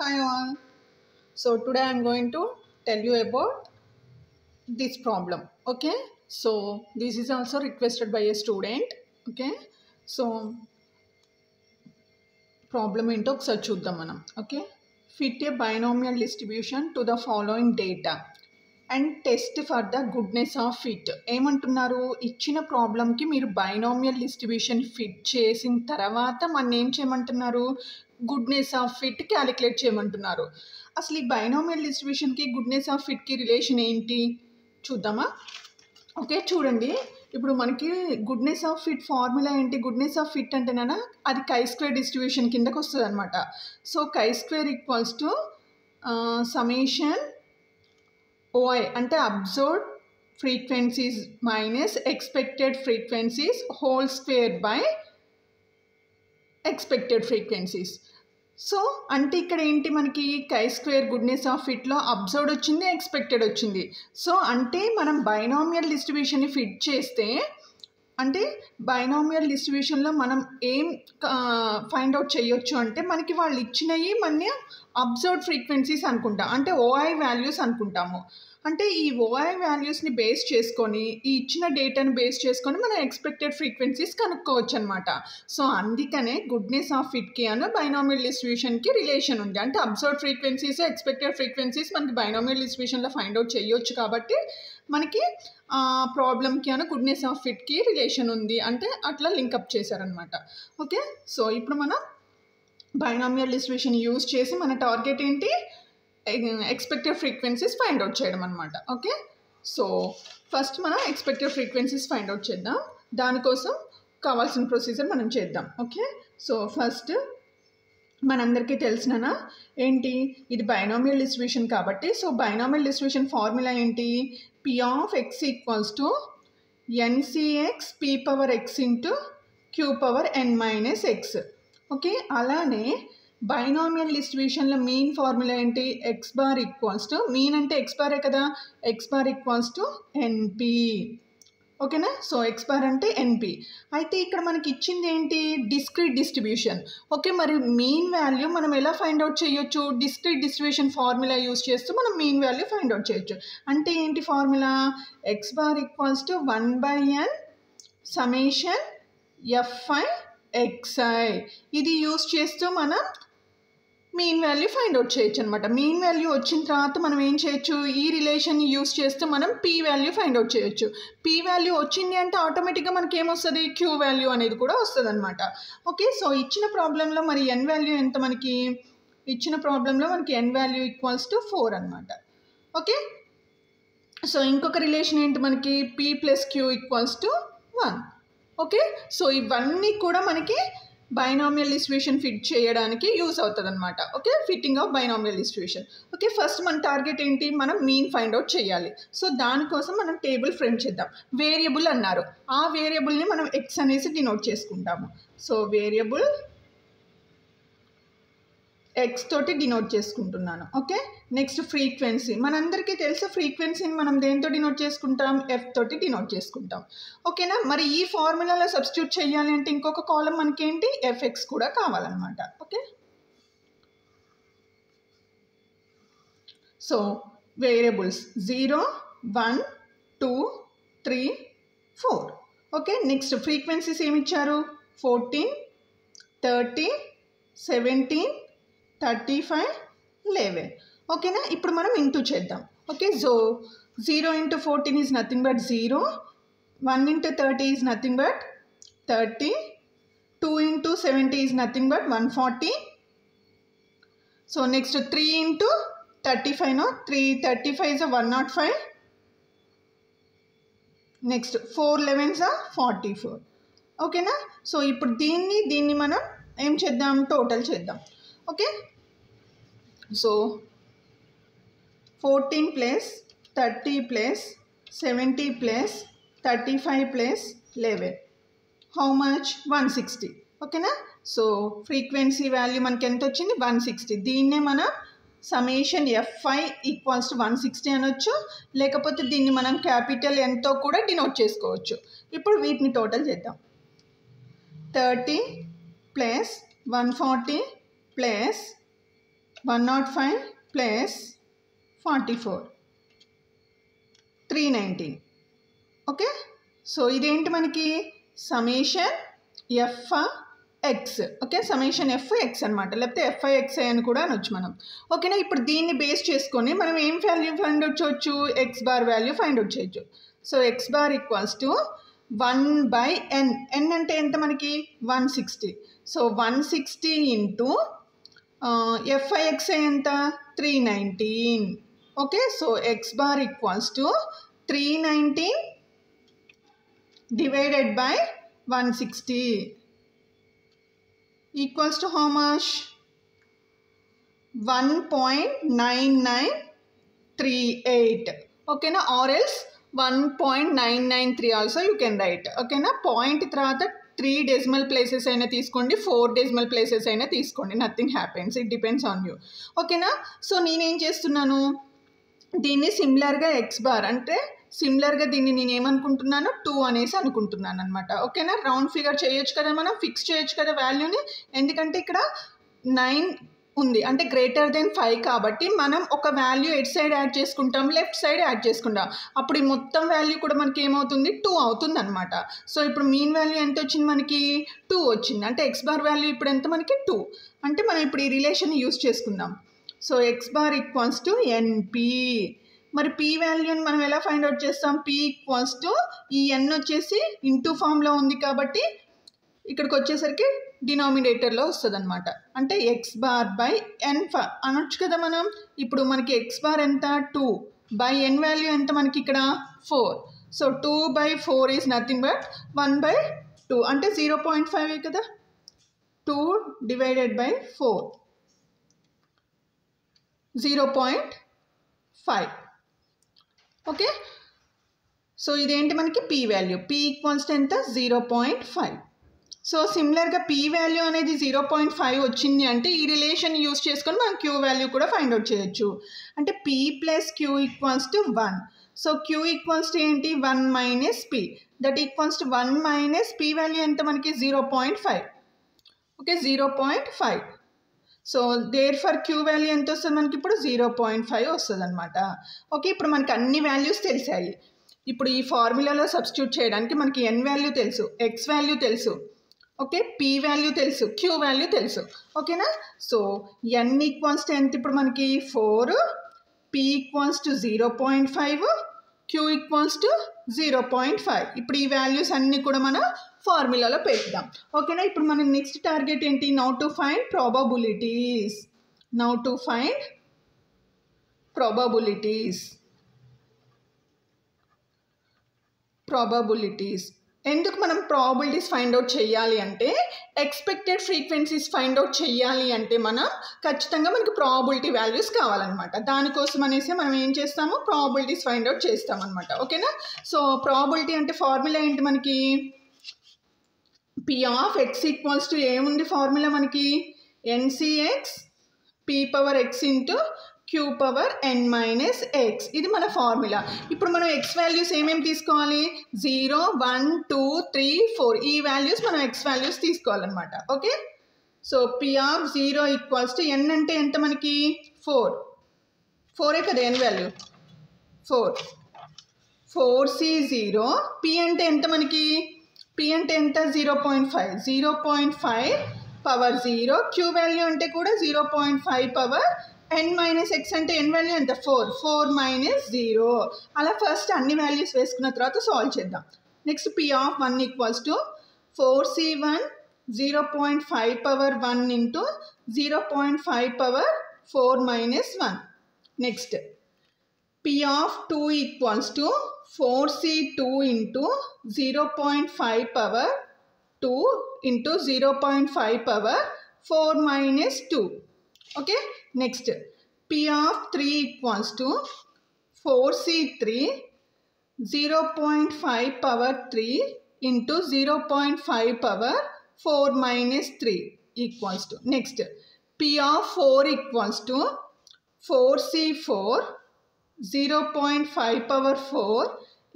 Hi all. So today I am going to tell you about this problem. Okay. So this is also requested by a student. Okay. So problem ఏంటో ఒకసారి చూద్దాం మనం. Okay. Fit a binomial distribution to the following data and test for the goodness of fit. ఏమంటున్నారు, ఇచ్చిన ప్రాబ్లంకి మీరు binomial distribution fit చేసిన తర్వాత మన ఏం చేయమంటున్నారు, గుడ్నెస్ ఆఫ్ ఫిట్ క్యాలిక్యులేట్ చేయమంటున్నారు. అసలు ఈ బైనామియల్ డిస్ట్రిబ్యూషన్కి గుడ్నెస్ ఆఫ్ ఫిట్కి రిలేషన్ ఏంటి చూద్దామా. ఓకే చూడండి, ఇప్పుడు మనకి గుడ్నెస్ ఆఫ్ ఫిట్ ఫార్ములా ఏంటి, గుడ్నెస్ ఆఫ్ ఫిట్ అంటేనా అది chi-square డిస్ట్రిబ్యూషన్ కిందకు వస్తుంది అనమాట. So chi-square equals to summation OI అంటే observed frequencies minus expected frequencies whole square by expected frequencies. So అంటే ఇక్కడ ఏంటి, మనకి chi-square గుడ్నెస్ ఆఫ్ ఫిట్లో అబ్జర్వ్డ్ వచ్చింది, ఎక్స్పెక్టెడ్ వచ్చింది. సో అంటే మనం బైనామియల్ డిస్ట్రిబ్యూషన్ని ఫిట్ చేస్తే అంటే బైనామియల్ డిస్ట్రిబ్యూషన్లో మనం ఏం ఫైండ్ అవుట్ చేయొచ్చు అంటే మనకి వాళ్ళు ఇచ్చినవి మన అబ్జర్వ్డ్ ఫ్రీక్వెన్సీస్ అనుకుంటాం, అంటే OI వాల్యూస్ అనుకుంటాము. అంటే ఈ OI వాల్యూస్ని బేస్ చేసుకొని ఈ ఇచ్చిన డేటాని బేస్ చేసుకొని మనం ఎక్స్పెక్టెడ్ ఫ్రీక్వెన్సీస్ కనుక్కోవచ్చు అనమాట. సో అందుకనే గుడ్నెస్ ఆఫ్ ఫిట్కి అన్న బైనామియల్ డిస్ట్రిబ్యూషన్కి రిలేషన్ ఉంది. అంటే అబ్జర్వ్డ్ ఫ్రీక్వెన్సీస్ ఎక్స్పెక్టెడ్ ఫ్రీక్వెన్సీస్ మనకి బైనామియల్ డిస్ట్రిబ్యూషన్లో ఫైండ్ అవుట్ చేయొచ్చు. కాబట్టి మనకి ప్రాబ్లమ్కి అన్న గుడ్నెస్ ఆఫ్ ఫిట్కి రిలేషన్ ఉంది అంటే అట్లా లింకప్ చేశారనమాట. ఓకే, సో ఇప్పుడు మనం బైనామియల్ డిస్ట్రిబ్యూషన్ యూజ్ చేసి మన టార్గెట్ ఏంటి, ఎక్స్పెక్టెడ్ ఫ్రీక్వెన్సీస్ ఫైండ్ అవుట్ చేయడం అనమాట. ఓకే, సో ఫస్ట్ మనం ఎక్స్పెక్టెడ్ ఫ్రీక్వెన్సీస్ ఫైండ్ అవుట్ చేద్దాం. దానికోసం కావాల్సిన ప్రొసీజర్ మనం చేద్దాం. ఓకే, సో ఫస్ట్ మనందరికీ తెలిసిననా ఏంటి, ఇది బైనామియల్ డిస్ట్రిబ్యూషన్ కాబట్టి సో బైనామియల్ డిస్ట్రిబ్యూషన్ ఫార్ములా ఏంటి, P of x equals to NCX P power x into Q power n minus x. Okay, అలానే బైనామియల్ డిస్ట్రిబ్యూషన్లో మీన్ ఫార్ములా ఏంటి, x bar equals to, mean అంటే x బారే కదా, x bar equals to NP. ఓకేనా, so x bar అంటే NP. అయితే ఇక్కడ మనకి ఇచ్చింది ఏంటి, డిస్క్రీట్ డిస్ట్రిబ్యూషన్. ఓకే, మరి మీన్ వాల్యూ మనం ఎలా ఫైండ్ అవుట్ చేయొచ్చు, డిస్క్రీట్ డిస్ట్రిబ్యూషన్ ఫార్ములా యూస్ చేస్తూ మనం మీన్ వాల్యూ ఫైండ్ అవుట్ చేయొచ్చు. అంటే ఏంటి formula, x bar equals to 1/n summation Fi xi. ఇది యూస్ చేస్తూ మనం మీన్ వాల్యూ ఫైండ్ అవుట్ చేయొచ్చు అనమాట. మీన్ వాల్యూ వచ్చిన తర్వాత మనం ఏం చేయొచ్చు, ఈ రిలేషన్ యూస్ చేస్తూ మనం P వాల్యూ ఫైండ్ అవుట్ చేయొచ్చు. P వాల్యూ వచ్చింది అంటే ఆటోమేటిక్గా మనకి ఏమొస్తుంది, Q వాల్యూ అనేది కూడా వస్తుంది అనమాట. ఓకే, సో ఇచ్చిన ప్రాబ్లంలో మరి n వాల్యూ ఎంత, మనకి ఇచ్చిన ప్రాబ్లంలో మనకి n వాల్యూ ఈక్వల్స్ టు 4 అనమాట. ఓకే, సో ఇంకొక రిలేషన్ ఏంటి మనకి, P plus Q equals to 1. Okay, so ఇవన్నీ కూడా మనకి బైనామియల్ డిస్ట్రిబ్యూషన్ ఫిట్ చేయడానికి యూజ్ అవుతుంది అనమాట. Okay, fitting of binomial distribution. Okay, first మన టార్గెట్ ఏంటి, మనం మీన్ ఫైండ్ అవుట్ చేయాలి. సో దానికోసం మనం టేబుల్ ఫ్రేమ్ చేద్దాం. వేరియబుల్ అన్నారు, ఆ వేరియబుల్ని మనం x అనేసి డినోట్ చేసుకుంటాము. సో వేరియబుల్ x తోటి డినోట్ చేసుకుంటున్నాను. ఓకే, నెక్స్ట్ ఫ్రీక్వెన్సీ, మనందరికీ తెలుసు ఫ్రీక్వెన్సీని మనం దేంతో డినోట్ చేసుకుంటాం, f తోటి డినోట్ చేసుకుంటాం. ఓకేనా, మరి ఈ ఫార్ములాలో సబ్స్టిట్యూట్ చేయాలి అంటే ఇంకొక కాలం మనకి ఏంటి, fx కూడా కావాలన్నమాట. Okay, so variables 0 1 2 3 4. Okay, next frequencies ఏమి ఇచ్చారు, 14 30 17 35 11. ఓకేనా, ఇప్పుడు మనం ఇంటూ చేద్దాం. Okay, so 0 into 14 is nothing but 0, 1 into 30 is nothing but 30, 2 into 70 is nothing but 140. So next 3 into 35, no 3 35 is 105. Next 4 11s 44. ఓకేనా, సో ఇప్పుడు దీన్ని మనం ఏం చేద్దాం, టోటల్ చేద్దాం. Okay, so 14 plus 30 plus 70 plus 35 plus 11 how much, 160. ఓకేనా, so frequency value మనకి ఎంత వచ్చింది, 160. దీన్నే మనం సమేషన్ Fi ఈక్వల్స్ టు 160 అనొచ్చు, లేకపోతే దీన్ని మనం క్యాపిటల్ Nతో కూడా డినోట్ చేసుకోవచ్చు. ఇప్పుడు వీటిని టోటల్ చేద్దాం. 30 plus 140 plus 105 plus 44 319. Okay, so ఇదేంటి మనకి summation F X. Okay, summation F X అనమాట, లేకపోతే ఎఫ్ఐఎక్స్ఐ అని కూడా అనొచ్చు మనం. ఓకేనా, ఇప్పుడు దీన్ని బేస్ చేసుకొని మనం ఏం వాల్యూ ఫైండ్ అవుట్ చేయొచ్చు, X bar value find out చేయొచ్చు. So X bar equals to 1/n. n అంటే ఎంత మనకి 160. సో 160 ఇంటూ ఎఫ్ఐఎక్స్ఐ ఎంత 319. Okay, so X bar equals to 319 divided by 160 equals to how much? 1.9938. okay na, or else 1.993 also you can write. okay na, point తర్వాత 3 decimal places అయినా తీసుకోండి, 4 decimal places అయినా తీసుకోండి, nothing happens, it depends on you. ఓకేనా, so నేనేం చేస్తున్నాను, దీన్ని సిమిలర్గా ఎక్స్ బార్ అంటే సిమిలర్గా దీన్ని నేను ఏమనుకుంటున్నాను 2 అనేసి అనుకుంటున్నాను అనమాట. ఓకేనా, రౌండ్ ఫిగర్ చేయొచ్చు కదా, మనం ఫిక్స్ చేయొచ్చు కదా వాల్యూని, ఎందుకంటే ఇక్కడ 9 ఉంది అంటే గ్రేటర్ దెన్ 5 కాబట్టి మనం ఒక వాల్యూ ఎట్ సైడ్ యాడ్ చేసుకుంటాం, లెఫ్ట్ సైడ్ యాడ్ చేసుకుంటాం, అప్పుడు ఈ మొత్తం వాల్యూ కూడా మనకి ఏమవుతుంది 2 అవుతుంది అనమాట. సో ఇప్పుడు మీన్ వాల్యూ ఎంత వచ్చింది మనకి 2 వచ్చింది, అంటే ఎక్స్ బార్ వాల్యూ ఇప్పుడు ఎంత మనకి 2, అంటే మనం ఇప్పుడు ఈ రిలేషన్ యూజ్ చేసుకుందాం. So X bar equals to NP. మరి పీ వాల్యూని మనం ఎలా ఫైండ్ అవుట్ చేస్తాం, పీ ఈక్వల్స్ టు ఈ ఎన్ వచ్చేసి ఇంటూ ఫామ్లో ఉంది కాబట్టి ఇక్కడికి వచ్చేసరికి డినామినేటర్లో వస్తుంది అనమాట, అంటే ఎక్స్ బార్ బై ఎన్ అనొచ్చు కదా మనం. ఇప్పుడు మనకి ఎక్స్ బార్ ఎంత 2 బై ఎన్ వాల్యూ ఎంత మనకి ఇక్కడ 4. సో 2/4 ఈజ్ నథింగ్ బట్ 1/2 అంటే 0.5 కదా, 2 divided by 4 0.5. ఓకే, సో ఇదేంటి మనకి P value, P equals to ఎంత 0.5. సో సిమిలర్గా పీ వాల్యూ అనేది 0.5 వచ్చింది అంటే ఈ రిలేషన్ యూస్ చేసుకొని మనం క్యూ వాల్యూ కూడా ఫైండ్ అవుట్ చేయొచ్చు. అంటే P plus Q equals to 1. So Q equals to ఏంటి 1 minus P, that equals to 1 minus P value ఎంత మనకి 0.5. Okay, 0.5. So therefore Q value ఎంత వస్తుంది మనకి ఇప్పుడు 0.5 వస్తుంది అనమాట. ఓకే, ఇప్పుడు మనకి అన్ని వాల్యూస్ తెలిసాయి. ఇప్పుడు ఈ ఫార్ములాలో సబ్స్టిట్యూట్ చేయడానికి మనకి ఎన్ వాల్యూ తెలుసు, ఎక్స్ వాల్యూ తెలుసు, ఓకే, పీ వాల్యూ తెలుసు, క్యూ వాల్యూ తెలుసు. ఓకేనా, సో ఎన్ ఈక్వల్స్ టు ఎంత ఇప్పుడు మనకి 4, P equals to 0.5, Q equals to 0.5. ఇప్పుడు ఈ వాల్యూస్ అన్నీ కూడా మనం ఫార్ములాలో పెడదాం. ఓకేనా, ఇప్పుడు మన నెక్స్ట్ టార్గెట్ ఏంటి, now to find probabilities. Now to find probabilities. ఎందుకు మనం ప్రాబబిలిటీస్ ఫైండ్ అవుట్ చేయాలి అంటే, ఎక్స్పెక్టెడ్ ఫ్రీక్వెన్సీస్ ఫైండ్ అవుట్ చేయాలి అంటే మనం ఖచ్చితంగా మనకి ప్రాబబిలిటీ వాల్యూస్ కావాలన్నమాట. దానికోసం అనేసి మనం ఏం చేస్తాము, ప్రాబబిలిటీస్ ఫైండ్ అవుట్ చేస్తామన్నమాట. ఓకేనా, సో ప్రాబబిలిటీ అంటే ఫార్ములా ఏంటి మనకి, P of X equals to ఏముంది ఫార్ములా మనకి, N C X P power X into Q power N minus X, ఇది మన ఫార్ములా. ఇప్పుడు మనం ఎక్స్ వాల్యూస్ ఏమేమి తీసుకోవాలి, 0, 1, 2, 3, 4 ఈ వాల్యూస్ మనం ఎక్స్ వాల్యూస్ తీసుకోవాలన్నమాట. Okay, so P of 0 equals to N అంటే ఎంత మనకి 4 కదా ఎన్ వాల్యూ 4C0. పీ అంటే ఎంత మనకి, పీ అంటే ఎంత 0.5 పవర్ 0, క్యూ వాల్యూ అంటే కూడా 0.5 పవర్ ఎన్ మైనస్ ఎక్స్ అంటే ఎన్ వాల్యూ ఎంత 4 మైనస్ 0. అలా ఫస్ట్ అన్ని వాల్యూస్ వేసుకున్న తర్వాత సాల్వ్ చేద్దాం. Next P of 1 equals to 4C1 0.5 power 1 into 0.5 power 4 minus 1. Next P of 2 equals to 4C2 into 0.5 power 2 into 0.5 power 4 minus 2. Okay, next P of 3 equals to 4C3 0.5 power 3 into 0.5 power 4 minus 3 equals to. Next P of 4 equals to 4C4 0.5 power 4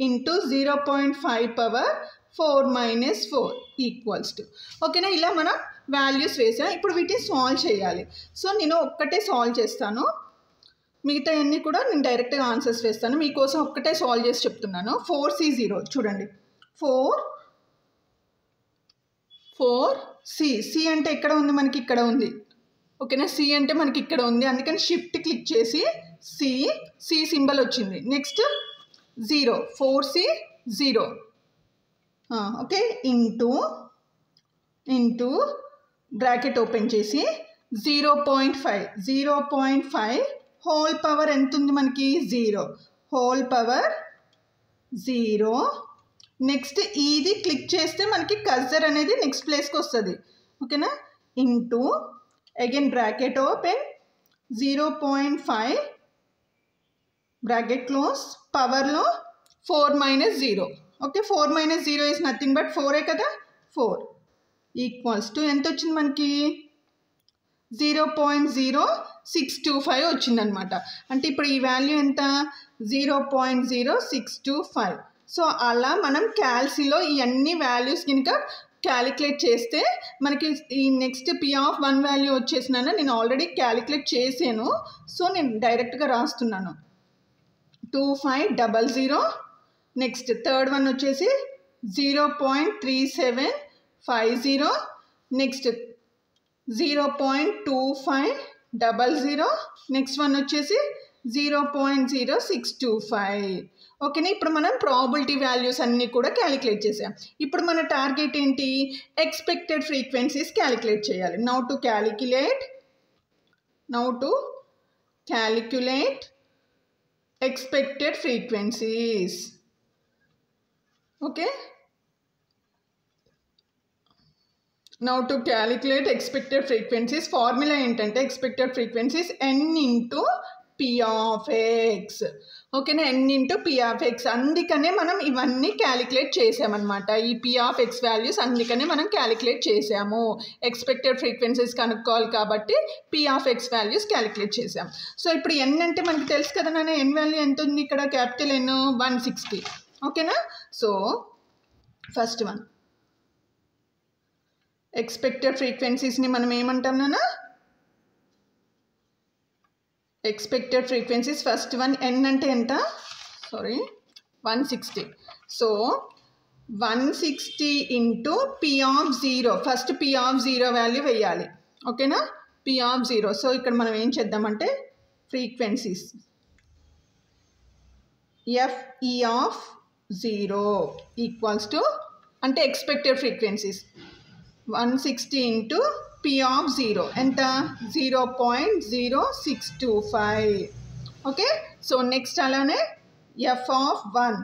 into 0.5 power 4 minus 4 equals to. ఓకేనా, ఇలా మనం values వేసా. ఇప్పుడు వీటిని solve చేయాలి. So నేను ఒక్కటే solve చేస్తాను, మిగతా అన్నీ కూడా నేను డైరెక్ట్గా ఆన్సర్స్ వేస్తాను. మీకోసం ఒక్కటే సాల్వ్ చేసి చెప్తున్నాను. 4C0 చూడండి, 4C. సి అంటే ఎక్కడ ఉంది మనకి? ఇక్కడ ఉంది. ఓకేనా, సి అంటే మనకి ఇక్కడ ఉంది, అందుకని షిఫ్ట్ క్లిక్ చేసి సి సింబల్ వచ్చింది. Next 0, 4C0. Okay, into bracket open చేసి 0.5 హోల్ పవర్ ఎంత ఉంది మనకి? 0 హోల్ పవర్ 0. నెక్స్ట్ ఇది క్లిక్ చేస్తే మనకి కర్సర్ అనేది నెక్స్ట్ ప్లేస్కి వస్తుంది. ఓకేనా, into again bracket open 0.5 bracket close, పవర్లో 4 - 0. ఓకే, 4 - 0 ఈజ్ నథింగ్ బట్ 4 కదా. 4 ఈక్వల్స్ టు ఎంత వచ్చింది మనకి? 0.0625 వచ్చిందనమాట. అంటే ఇప్పుడు ఈ వాల్యూ ఎంత? 0.0625. సో అలా మనం క్యాల్సీలో ఈ అన్ని వాల్యూస్ కనుక క్యాలిక్యులేట్ చేస్తే మనకి ఈ నెక్స్ట్ P(1) వాల్యూ వచ్చేసినాను. నేను ఆల్రెడీ క్యాలిక్యులేట్ చేసాను, సో నేను డైరెక్ట్గా రాస్తున్నాను. 2500. నెక్స్ట్ థర్డ్ వన్ వచ్చేసి 0.3750. నెక్స్ట్ 0.2500. నెక్స్ట్ వన్ వచ్చేసి 0.0625. ఓకేనా, ఇప్పుడు మనం ప్రాబిలిటీ వాల్యూస్ అన్నీ కూడా క్యాలిక్యులేట్ చేసాం. ఇప్పుడు మన టార్గెట్ ఏంటి? ఎక్స్పెక్టెడ్ ఫ్రీక్వెన్సీస్ క్యాలిక్యులేట్ చేయాలి. Now to calculate expected frequencies. Okay, now to calculate expected frequencies, formula ఏంటంటే expected frequencies n into P of x. ఓకేనా, n into P of x. అందుకనే మనం ఇవన్నీ క్యాలిక్యులేట్ చేసామన్నమాట. ఈ P of x వాల్యూస్ అందుకనే మనం క్యాలిక్యులేట్ చేసాము. ఎక్స్పెక్టెడ్ ఫ్రీక్వెన్సీస్ కనుక్కోవాలి కాబట్టి P of x values calculate చేసాం. సో ఇప్పుడు n అంటే మనకి తెలుసు కదా నాన్న, n వాల్యూ ఎంత ఉంది ఇక్కడ? Capital N 160. ఓకేనా, సో ఫస్ట్ వన్ ఎక్స్పెక్టెడ్ ఫ్రీక్వెన్సీస్ని మనం ఏమంటాం నాన్న? Expected frequencies first one n అంటే ఎంత? 160. So 160 into P(0). First P(0) value వేయాలి. ఓకేనా, P(0). సో ఇక్కడ మనం ఏం చేద్దామంటే ఫ్రీక్వెన్సీస్ FE(0) ఈక్వల్స్ టు అంటే ఎక్స్పెక్టెడ్ ఫ్రీక్వెన్సీస్ 160 ఇంటూ P(0) ఎంత? 0.0625. ఓకే, సో నెక్స్ట్ అలానే F(1)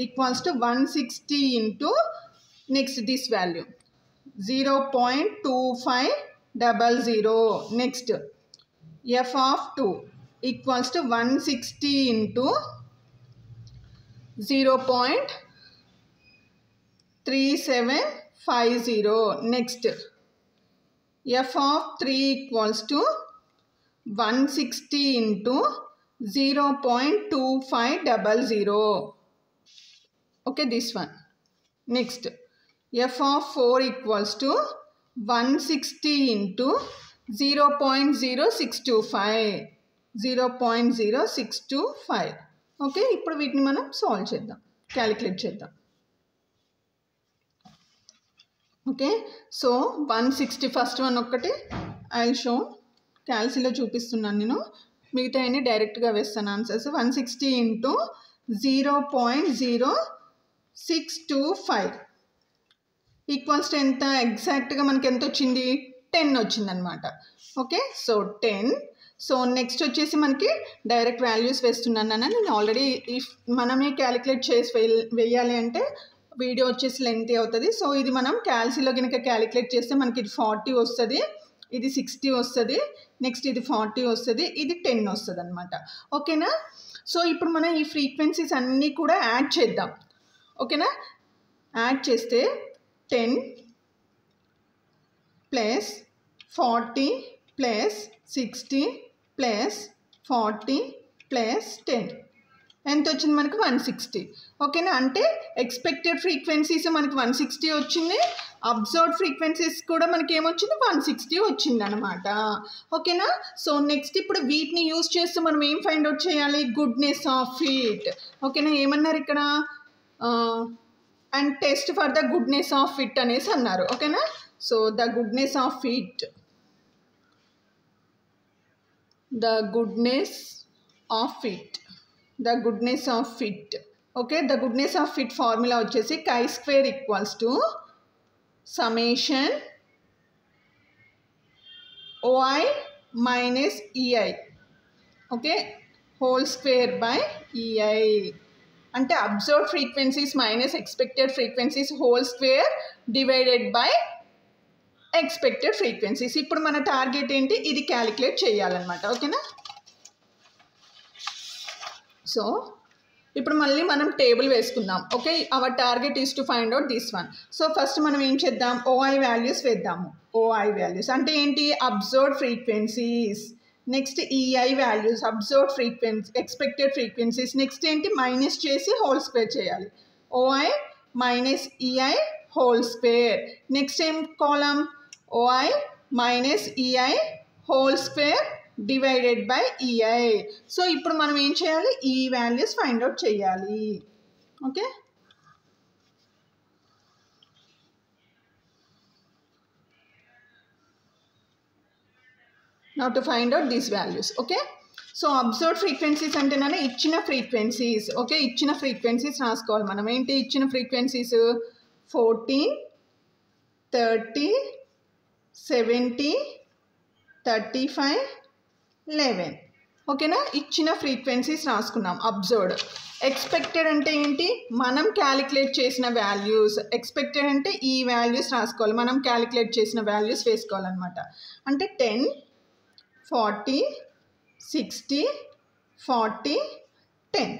equals to 160 into next this value 0.2500. Next F(2) equals to 160 into 0.3750. Next F(3) equals to 160 into 0.2500. Okay, this one. Next F(4) equals to 160 into 0.0625. Okay, ఇప్పుడు వీటిని మనం solve చేద్దాం, calculate చేద్దాం. Okay, so 160 first one ఒక్కటి I will show క్యాల్సీలో చూపిస్తున్నాను నేను, మిగతా అన్ని డైరెక్ట్గా వేస్తాను ఆన్సర్స్. 160 ఇంటూ 0.0625 ఈక్వల్స్ టు ఎంత? ఎగ్జాక్ట్గా మనకి ఎంత వచ్చింది? 10 వచ్చిందనమాట. Okay, so 10. సో నెక్స్ట్ వచ్చేసి మనకి డైరెక్ట్ వాల్యూస్ వేస్తున్నాను అన్న. నేను ఆల్రెడీ మనమే క్యాలిక్యులేట్ చేసి వేయాలి అంటే వీడియో వచ్చేసి లెంతీ అవుతుంది. సో ఇది మనం క్యాల్సీలో కనుక క్యాలిక్యులేట్ చేస్తే మనకి ఇది 40 వస్తుంది, ఇది 60 వస్తుంది, నెక్స్ట్ ఇది 40 వస్తుంది, ఇది 10 వస్తుంది అనమాట. ఓకేనా, సో ఇప్పుడు మనం ఈ ఫ్రీక్వెన్సీస్ అన్నీ కూడా యాడ్ చేద్దాం. ఓకేనా, యాడ్ చేస్తే 10 ప్లస్ 40 ప్లస్ 60 ప్లస్ 40 ప్లస్ 10 ఎంత వచ్చింది మనకు 160. ఓకేనా, అంటే ఎక్స్పెక్టెడ్ ఫ్రీక్వెన్సీస్ మనకి 160 వచ్చింది, అబ్జర్వ్డ్ ఫ్రీక్వెన్సీస్ కూడా మనకి ఏమొచ్చింది 160 వచ్చింది అనమాట. ఓకేనా, సో నెక్స్ట్ ఇప్పుడు వీటిని యూజ్ చేస్తూ మనం ఏం ఫైండ్ అవుట్ చేయాలి, గుడ్నెస్ ఆఫ్ ఫిట్. ఓకేనా, ఏమన్నారు ఇక్కడ and test for the goodness of fit అనేసి అన్నారు. ఓకేనా, so the goodness of fit, the goodness of fit, the goodness of fit. Okay, the goodness of fit formula వచ్చేసి chi² equals to summation OI minus EI, okay, whole square by EI. అంటే observed frequencies minus expected frequencies whole square divided by expected frequencies. ఇప్పుడు మన target ఏంటి, ఇది calculate చేయాలన్నమాట. ఓకేనా, so ఇప్పుడు మళ్ళీ మనం టేబుల్ వేసుకుందాం. Okay, our target is to find out this one. So first మనం ఏం చేద్దాం, ఓఐ వాల్యూస్ వేద్దాము. ఓఐ వాల్యూస్ అంటే ఏంటి, observed frequencies, next EI values, observed frequency expected frequencies, next ఏంటి మైనస్ చేసి హోల్ స్క్వేర్ చేయాలి. ఓఐ minus EI whole square. Next ఏం కాలం, OI minus EI whole square divided by EI. So ఇప్పుడు మనం ఏం చేయాలి, ఈ వాల్యూస్ ఫైండ్ అవుట్ చేయాలి. Okay, now to find out these values. Okay, so observed frequencies అంటేనే ఇచ్చిన ఫ్రీక్వెన్సీస్. ఓకే, ఇచ్చిన ఫ్రీక్వెన్సీస్ రాసుకోవాలి మనం. ఏంటి ఇచ్చిన ఫ్రీక్వెన్సీస్, 14, 30, 70, 35, 11. ఓకేనా, ఇచ్చిన ఫ్రీక్వెన్సీస్ రాసుకున్నాం. అబ్జర్వ్డ్. ఎక్స్పెక్టెడ్ అంటే ఏంటి, మనం క్యాలిక్యులేట్ చేసిన వాల్యూస్. ఎక్స్పెక్టెడ్ అంటే ఈ వాల్యూస్ రాసుకోవాలి, మనం క్యాలిక్యులేట్ చేసిన వాల్యూస్ వేసుకోవాలన్నమాట. అంటే 10, 40, 60, 40, 10.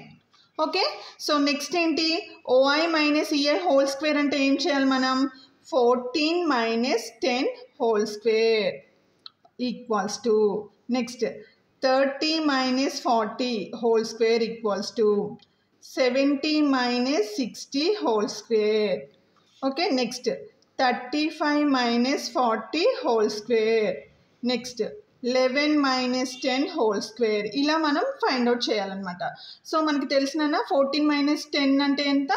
ఓకే, సో నెక్స్ట్ ఏంటి, OI minus EI whole square అంటే ఏం చేయాలి మనం, 14 minus 10 whole square equals to, next 30 minus 40 whole square equals to 70 minus 60 whole square. Okay, next 35 minus 40 whole square, next 11 minus 10 whole square. ఇలా మనం find out చేయాలన్నమాట. So మనకి తెలిసిన 14 minus 10 అంటే ఎంత,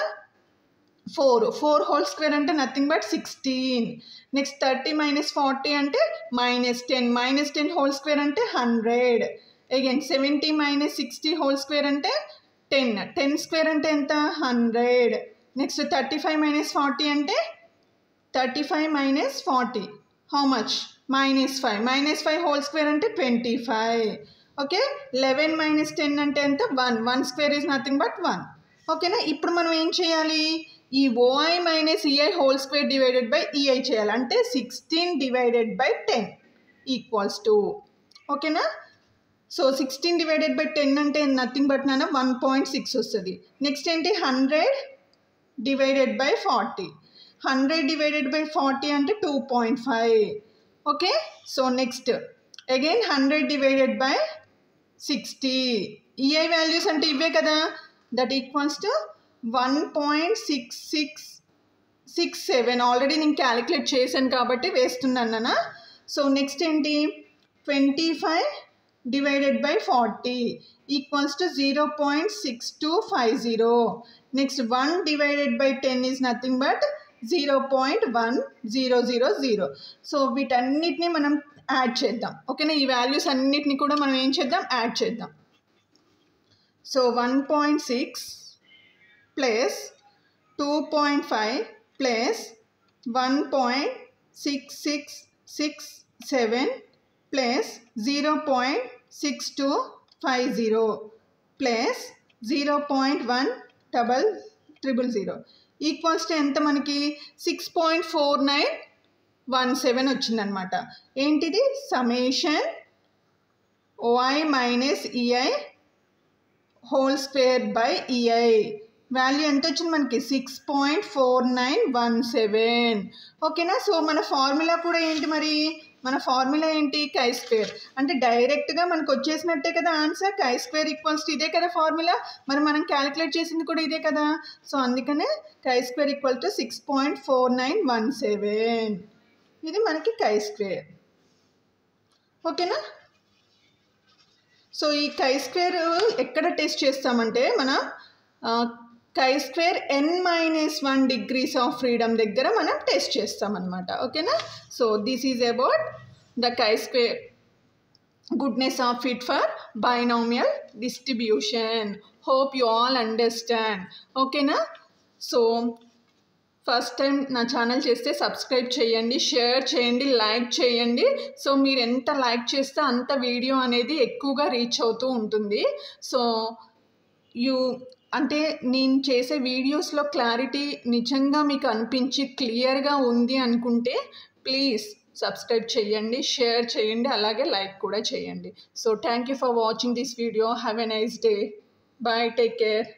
4 హోల్ స్క్వేర్ అంటే నథింగ్ బట్ 16. నెక్స్ట్ 30 minus 40 అంటే -10 whole square అంటే 100. అగైన్ 70 minus 60 హోల్ స్క్వేర్ అంటే 10 స్క్వేర్ అంటే ఎంత, 100. నెక్స్ట్ 35 minus 40 అంటే 35 minus 40 how much, -5 whole square అంటే 25. ఓకే, 11 minus 10 అంటే ఎంత, 1 స్క్వేర్ ఈజ్ నథింగ్ బట్ 1. ఓకేనా, ఇప్పుడు మనం ఏం చేయాలి, ఈ OI minus EI whole square divided by EI చేయాలి. అంటే 16 డివైడెడ్ బై 10 ఈక్వల్స్ టు. ఓకేనా, సో 16 డివైడెడ్ బై 10 అంటే నథింగ్ బట్ 1.6 వస్తుంది. నెక్స్ట్ ఏంటి, 100 డివైడెడ్ బై 40, 100 డివైడెడ్ బై 40 అంటే 2.5. Okay, so next again 100 divided by 60, EI values అంటే ఇవే కదా, దట్ ఈక్వల్స్ టు 1.6667. ఆల్రెడీ నేను క్యాలిక్యులేట్ చేశాను కాబట్టి వేస్తున్నాను. సో నెక్స్ట్ ఏంటి, 25 divided by 40 equals to 0.6250. Next 1 divided by 10 is nothing but 0.1000. So వీటన్నిటిని మనం యాడ్ చేద్దాం. ఓకేనా, ఈ వాల్యూస్ అన్నిటిని కూడా మనం ఏం చేద్దాం, యాడ్ చేద్దాం. So 1.6 plus 2.5 plus 1.6667 plus 0.6250 plus 0.1000 equals to ఎంత మనకి 6.4917 వచ్చిందనమాట. ఏంటిది, summation OI minus EI whole square by EI. Value ఎంత వచ్చింది మనకి, 6.4917. ఓకేనా, సో మన ఫార్ములా కూడా ఏంటి మరి, మన ఫార్ములా ఏంటి? కై స్క్వేర్. అంటే డైరెక్ట్గా మనకు వచ్చేసినట్టే కదా ఆన్సర్. కై స్క్వేర్ ఈక్వల్స్ టు ఇదే కదా ఫార్ములా. మరి మనం క్యాలిక్యులేట్ చేసింది కూడా ఇదే కదా. సో అందుకనే కై స్క్వేర్ ఈక్వల్ టు 6.4917. ఇది మనకి కై స్క్వేర్. ఓకేనా? సో ఈ కై స్క్వేర్ ఎక్కడ టెస్ట్ చేస్తామంటే మనం కై square n-1 degrees of freedom దగ్గర మనం టెస్ట్ చేస్తామన్నమాట. ఓకేనా? So this is about the కై square goodness of fit for binomial distribution. Hope you all understand. ఓకేనా? సో ఫస్ట్ టైం నా ఛానల్ చేస్తే సబ్స్క్రైబ్ చేయండి, షేర్ చేయండి, లైక్ చేయండి. సో మీరు ఎంత లైక్ చేస్తే అంత వీడియో అనేది ఎక్కువగా రీచ్ అవుతూ ఉంటుంది. సో అంటే నేను చేసే వీడియోస్లో క్లారిటీ నిజంగా మీకు అనిపించి క్లియర్గా ఉంది అనుకుంటే ప్లీజ్ సబ్స్క్రైబ్ చేయండి, షేర్ చేయండి, అలాగే లైక్ కూడా చేయండి. So thank you for watching this video. Have a nice day. Bye. Take care.